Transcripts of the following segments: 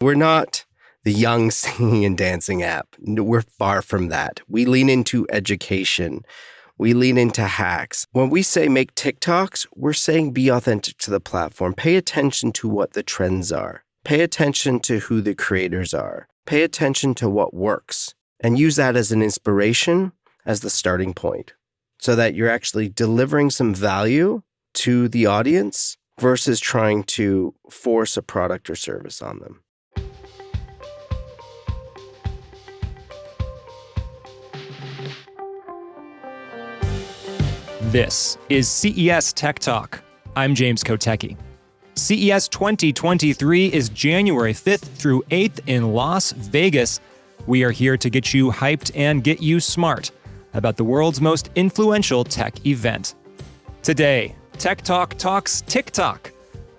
We're not the young singing and dancing app. We're far from that. We lean into education. We lean into hacks. When we say make TikToks, we're saying be authentic to the platform. Pay attention to what the trends are. Pay attention to who the creators are. Pay attention to what works and use that as an inspiration, as the starting point, so that you're actually delivering some value to the audience versus trying to force a product or service on them. This is CES Tech Talk. I'm James Kotecki. CES 2023 is January 5th through 8th in Las Vegas. We are here to get you hyped and get you smart about the world's most influential tech event. Today, Tech Talk talks TikTok.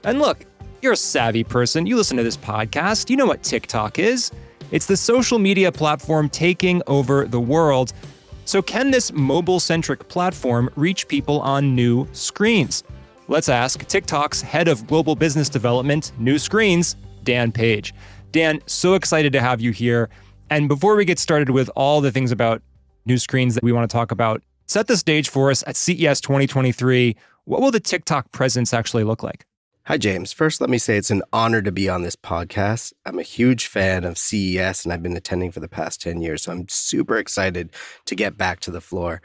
And look, you're a savvy person. You listen to this podcast. You know what TikTok is. It's the social media platform taking over the world. So can this mobile-centric platform reach people on new screens? Let's ask TikTok's head of global business development, new screens, Dan Page. Dan, so excited to have you here. And before we get started with all the things about new screens that we want to talk about, set the stage for us at CES 2023. What will the TikTok presence actually look like? Hi, James. First, let me say it's an honor to be on this podcast. I'm a huge fan of CES, and I've been attending for the past 10 years, so I'm super excited to get back to the floor.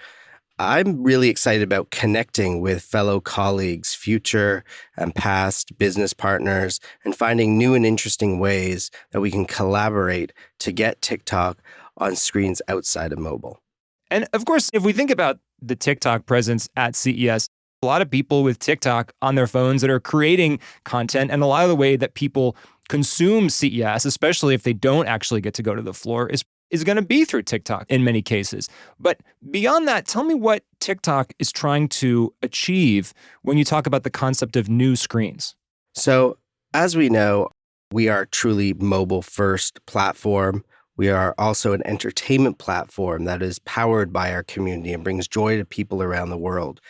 I'm really excited about connecting with fellow colleagues, future and past business partners, and finding new and interesting ways that we can collaborate to get TikTok on screens outside of mobile. And of course, if we think about the TikTok presence at CES, a lot of people with TikTok on their phones that are creating content, and a lot of the way that people consume CES, especially if they don't actually get to go to the floor, is going to be through TikTok in many cases. But beyond that, tell me what TikTok is trying to achieve when you talk about the concept of new screens. So, as we know, we are a truly mobile-first platform. We are also an entertainment platform that is powered by our community and brings joy to people around the world.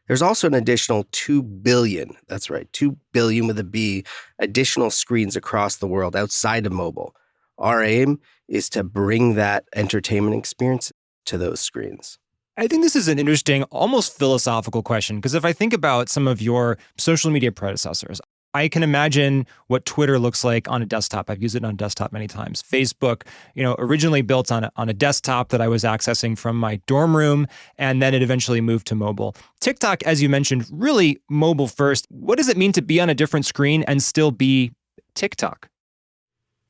There's also an additional 2 billion, that's right, 2 billion with a B, additional screens across the world outside of mobile. Our aim is to bring that entertainment experience to those screens. I think this is an interesting, almost philosophical question, because if I think about some of your social media predecessors, I can imagine what Twitter looks like on a desktop. I've used it on a desktop many times. Facebook, originally built on a desktop that I was accessing from my dorm room, and then it eventually moved to mobile. TikTok, as you mentioned, really mobile first. What does it mean to be on a different screen and still be TikTok?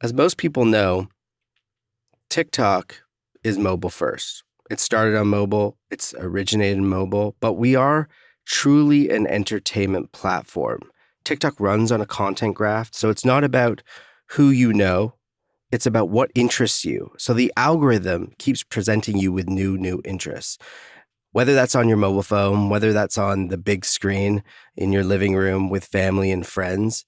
As most people know, TikTok is mobile first. It started on mobile, it's originated in mobile, but we are truly an entertainment platform. TikTok runs on a content graph, so it's not about who you know, it's about what interests you. So the algorithm keeps presenting you with new interests. Whether that's on your mobile phone, whether that's on the big screen in your living room with family and friends,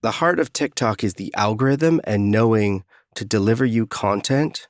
the heart of TikTok is the algorithm and knowing to deliver you content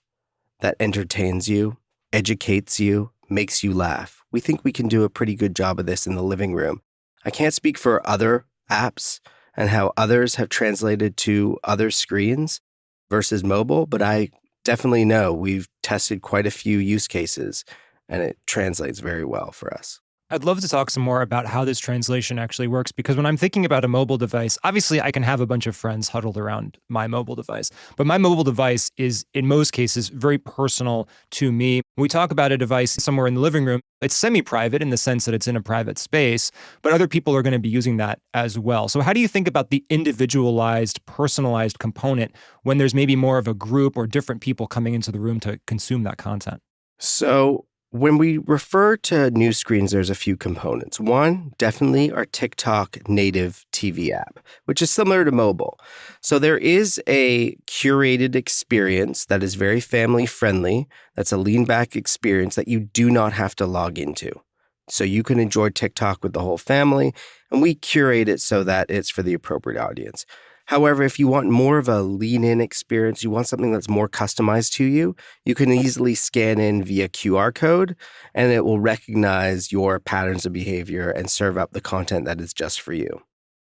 that entertains you, educates you, makes you laugh. We think we can do a pretty good job of this in the living room. I can't speak for other apps and how others have translated to other screens versus mobile, but I definitely know we've tested quite a few use cases and it translates very well for us. I'd love to talk some more about how this translation actually works, because when I'm thinking about a mobile device, obviously I can have a bunch of friends huddled around my mobile device, but my mobile device is, in most cases, very personal to me. When we talk about a device somewhere in the living room, it's semi-private in the sense that it's in a private space, but other people are going to be using that as well. So how do you think about the individualized, personalized component when there's maybe more of a group or different people coming into the room to consume that content? So when we refer to new screens, there's a few components. One, definitely our TikTok native TV app, which is similar to mobile. So there is a curated experience that is very family friendly. That's a lean back experience that you do not have to log into. So you can enjoy TikTok with the whole family, and we curate it so that it's for the appropriate audience. However, if you want more of a lean-in experience, you want something that's more customized to you, you can easily scan in via QR code, and it will recognize your patterns of behavior and serve up the content that is just for you.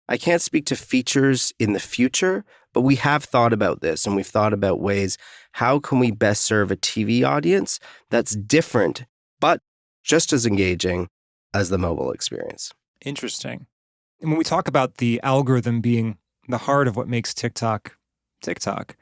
I can't speak to features in the future, But we have thought about this, and we've thought about ways, how can we best serve a TV audience that's different, but just as engaging as the mobile experience? Interesting. And when we talk about the algorithm being the heart of what makes TikTok, TikTok,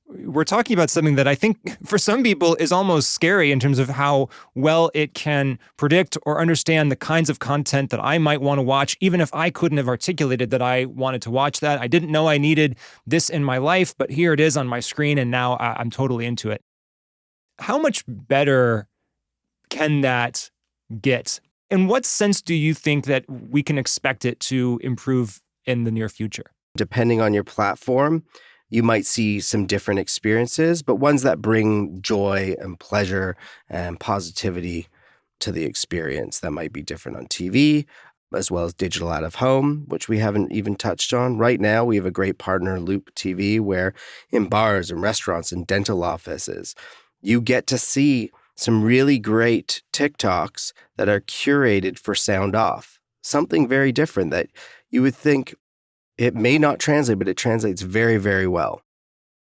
we're talking about something that I think for some people is almost scary in terms of how well it can predict or understand the kinds of content that I might want to watch, even if I couldn't have articulated that I wanted to watch that. I didn't know I needed this in my life, but here it is on my screen, and now I'm totally into it. How much better can that get? In what sense do you think that we can expect it to improve in the near future? Depending on your platform, you might see some different experiences, but ones that bring joy and pleasure and positivity to the experience. That might be different on TV, as well as digital out of home, which we haven't even touched on. Right now, we have a great partner, Loop TV, where in bars and restaurants and dental offices, you get to see some really great TikToks that are curated for sound off. Something very different that you would think it may not translate, but it translates very, very well.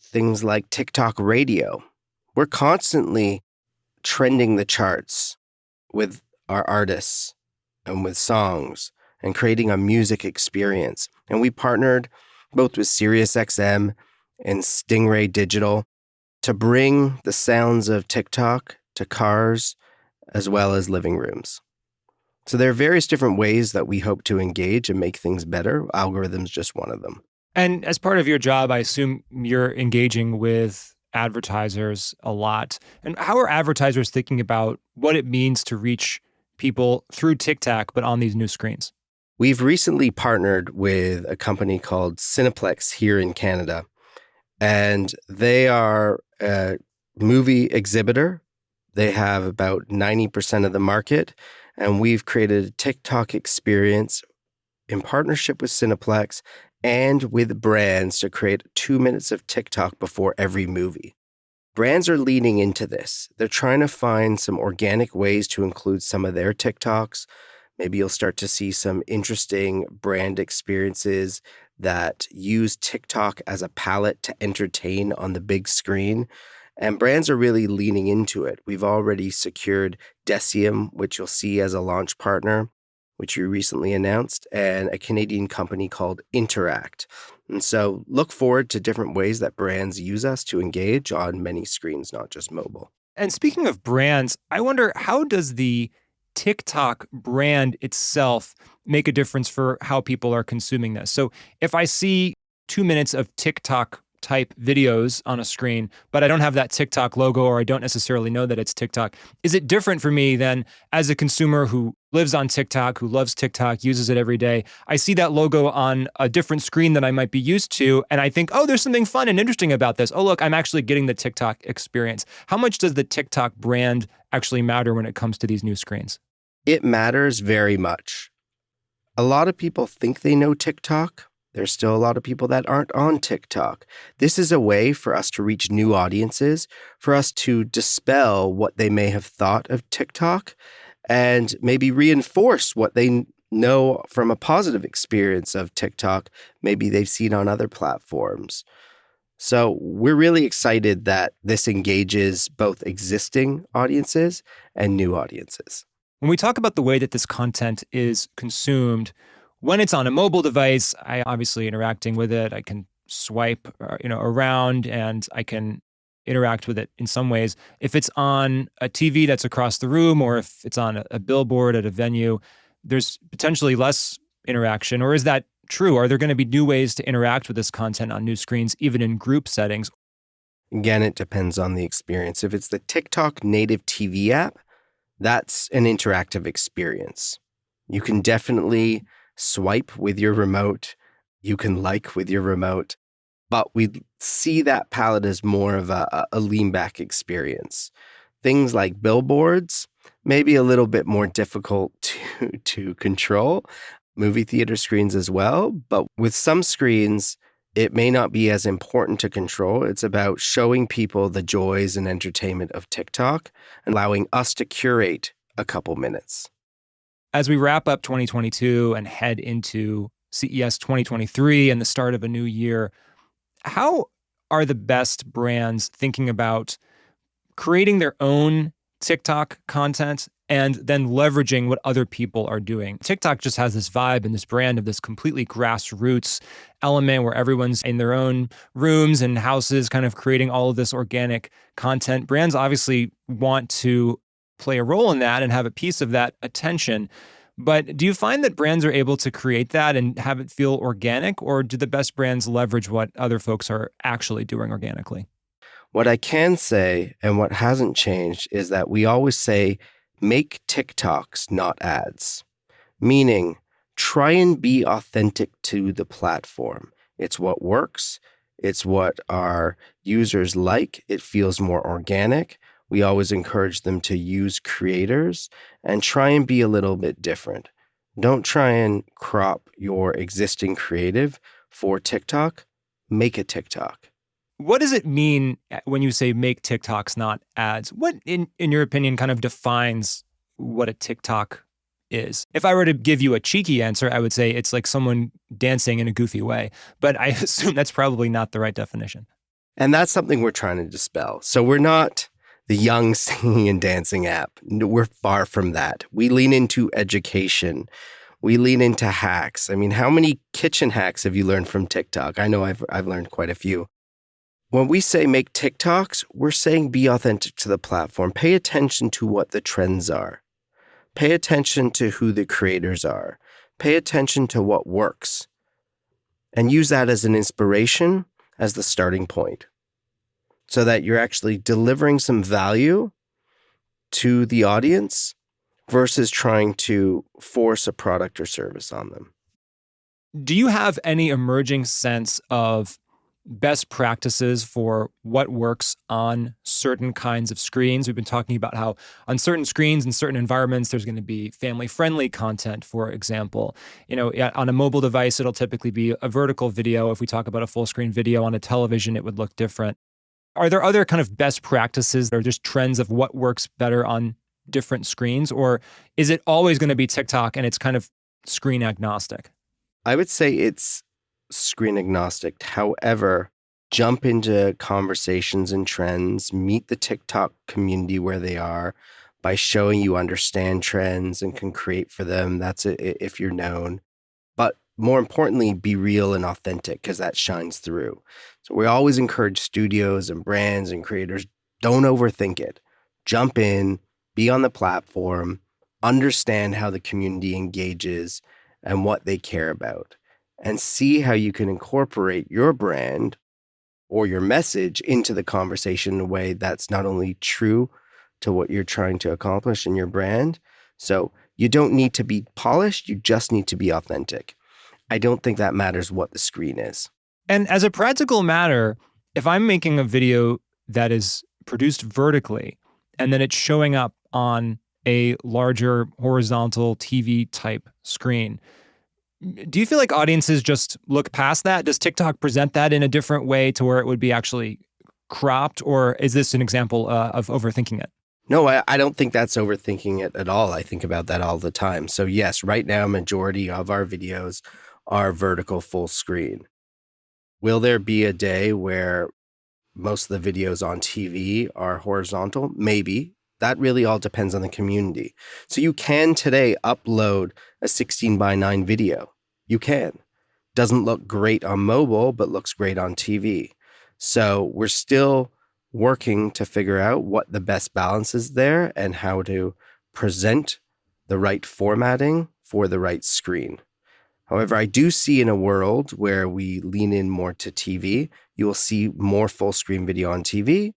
Things like TikTok radio. We're constantly trending the charts with our artists and with songs and creating a music experience. And we partnered both with SiriusXM and Stingray Digital to bring the sounds of TikTok to cars as well as living rooms. So there are various different ways that we hope to engage and make things better. Algorithm's just one of them. And as part of your job, I assume you're engaging with advertisers a lot. And how are advertisers thinking about what it means to reach people through TikTok, but on these new screens? We've recently partnered with a company called Cineplex here in Canada, and they are a movie exhibitor. They have about 90% of the market, and we've created a TikTok experience in partnership with Cineplex and with brands to create 2 minutes of TikTok before every movie. Brands are leaning into this. They're trying to find some organic ways to include some of their TikToks. Maybe you'll start to see some interesting brand experiences that use TikTok as a palette to entertain on the big screen. And brands are really leaning into it. We've already secured Decium, which you'll see as a launch partner, which we recently announced, and a Canadian company called Interact. And so look forward to different ways that brands use us to engage on many screens, not just mobile. And speaking of brands, I wonder, how does the TikTok brand itself make a difference for how people are consuming this? So if I see 2 minutes of TikTok type videos on a screen, but I don't have that TikTok logo, or I don't necessarily know that it's TikTok, is it different for me than as a consumer who lives on TikTok, who loves TikTok, uses it every day? I see that logo on a different screen than I might be used to, and I think, oh, there's something fun and interesting about this. Oh, look, I'm actually getting the TikTok experience. How much does the TikTok brand actually matter when it comes to these new screens? It matters very much. A lot of people think they know TikTok. There's still a lot of people that aren't on TikTok. This is a way for us to reach new audiences, for us to dispel what they may have thought of TikTok and maybe reinforce what they know from a positive experience of TikTok, maybe they've seen on other platforms. So we're really excited that this engages both existing audiences and new audiences. When we talk about the way that this content is consumed, when it's on a mobile device, I obviously interacting with it. I can swipe, around, and I can interact with it in some ways. If it's on a TV that's across the room, or if it's on a billboard at a venue, there's potentially less interaction. Or is that true? Are there going to be new ways to interact with this content on new screens, even in group settings? Again, it depends on the experience. If it's the TikTok native TV app, that's an interactive experience. You can definitely swipe with your remote. You can like with your remote. But we see that palette as more of a lean back experience. Things like billboards, maybe a little bit more difficult to control. Movie theater screens as well. But with some screens, it may not be as important to control. It's about showing people the joys and entertainment of TikTok and allowing us to curate a couple minutes. As we wrap up 2022 and head into CES 2023 and the start of a new year, How are the best brands thinking about creating their own TikTok content and then leveraging what other people are doing? TikTok just has this vibe and this brand of this completely grassroots element where everyone's in their own rooms and houses kind of creating all of this organic content. Brands obviously want to play a role in that and have a piece of that attention. But do you find that brands are able to create that and have it feel organic, or do the best brands leverage what other folks are actually doing organically? What I can say, and what hasn't changed, is that we always say, make TikToks, not ads. Meaning, try and be authentic to the platform. It's what works. It's what our users like. It feels more organic. We always encourage them to use creators and try and be a little bit different. Don't try and crop your existing creative for TikTok. Make a TikTok. What does it mean when you say make TikToks, not ads? What, in your opinion, kind of defines what a TikTok is? If I were to give you a cheeky answer, I would say it's like someone dancing in a goofy way. But I assume that's probably not the right definition. And that's something we're trying to dispel. So we're not the young singing and dancing app. We're far from that. We lean into education. We lean into hacks. I mean, how many kitchen hacks have you learned from TikTok? I know I've learned quite a few. When we say make TikToks, we're saying be authentic to the platform. Pay attention to what the trends are. Pay attention to who the creators are. Pay attention to what works. And use that as an inspiration, as the starting point, so that you're actually delivering some value to the audience versus trying to force a product or service on them. Do you have any emerging sense of best practices for what works on certain kinds of screens? We've been talking about how on certain screens and certain environments, there's going to be family-friendly content, for example. On a mobile device, it'll typically be a vertical video. If we talk about a full screen video on a television, it would look different. Are there other kind of best practices or just trends of what works better on different screens? Or is it always going to be TikTok and it's kind of screen agnostic? I would say it's screen agnostic. However, jump into conversations and trends, meet the TikTok community where they are by showing you understand trends and can create for them. That's it if you're known. But more importantly, be real and authentic, because that shines through. So we always encourage studios and brands and creators, don't overthink it. Jump in, be on the platform, understand how the community engages and what they care about, and see how you can incorporate your brand or your message into the conversation in a way that's not only true to what you're trying to accomplish in your brand. So you don't need to be polished, you just need to be authentic. I don't think that matters what the screen is. And as a practical matter, if I'm making a video that is produced vertically and then it's showing up on a larger horizontal TV type screen, do you feel like audiences just look past that? Does TikTok present that in a different way to where it would be actually cropped? Or is this an example of overthinking it? No, I don't think that's overthinking it at all. I think about that all the time. So yes, right now, majority of our videos are vertical full screen. Will there be a day where most of the videos on TV are horizontal? Maybe. That really all depends on the community. So you can today upload a 16:9 video. You can. Doesn't look great on mobile, but looks great on TV. So we're still working to figure out what the best balance is there and how to present the right formatting for the right screen. However, I do see in a world where we lean in more to TV, you will see more full screen video on TV,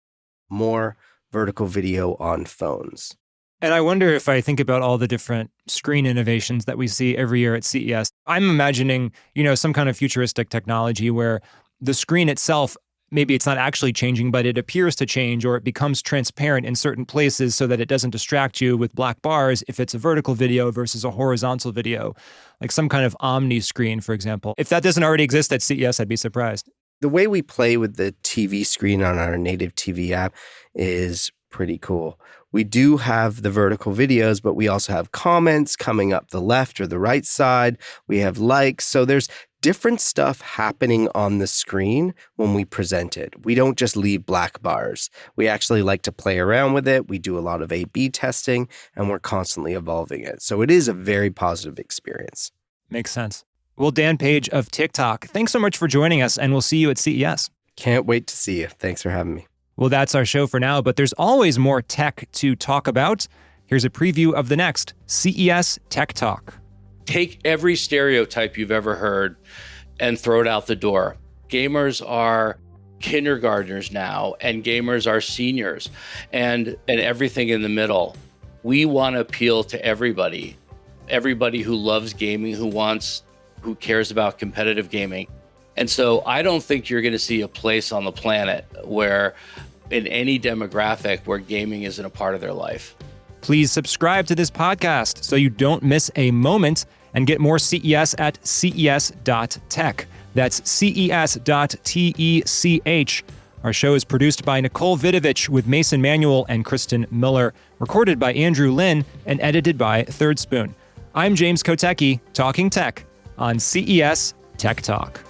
more vertical video on phones. And I wonder if I think about all the different screen innovations that we see every year at CES, I'm imagining, some kind of futuristic technology where the screen itself, maybe it's not actually changing, but it appears to change, or it becomes transparent in certain places so that it doesn't distract you with black bars if it's a vertical video versus a horizontal video, like some kind of Omni screen, for example. If that doesn't already exist at CES, I'd be surprised. The way we play with the TV screen on our native TV app is pretty cool. we do have the vertical videos, but we also have comments coming up the left or the right side. We have likes. So there's different stuff happening on the screen when we present it. We don't just leave black bars. We actually like to play around with it. We do a lot of A/B testing, and we're constantly evolving it. So it is a very positive experience. Makes sense. Well, Dan Page of TikTok, thanks so much for joining us, and we'll see you at CES. Can't wait to see you. Thanks for having me. Well, that's our show for now, but there's always more tech to talk about. Here's a preview of the next CES Tech Talk. Take every stereotype you've ever heard and throw it out the door. Gamers are kindergartners now, and gamers are seniors, and everything in the middle. We want to appeal to everybody who loves gaming, who cares about competitive gaming. And so I don't think you're going to see a place on the planet where, in any demographic, where gaming isn't a part of their life. Please subscribe to this podcast so you don't miss a moment, and get more CES at ces.tech. That's ces.tech. Our show is produced by Nicole Vidovich with Mason Manuel and Kristen Miller, recorded by Andrew Lin, and edited by Third Spoon. I'm James Kotecki, talking tech on CES Tech Talk.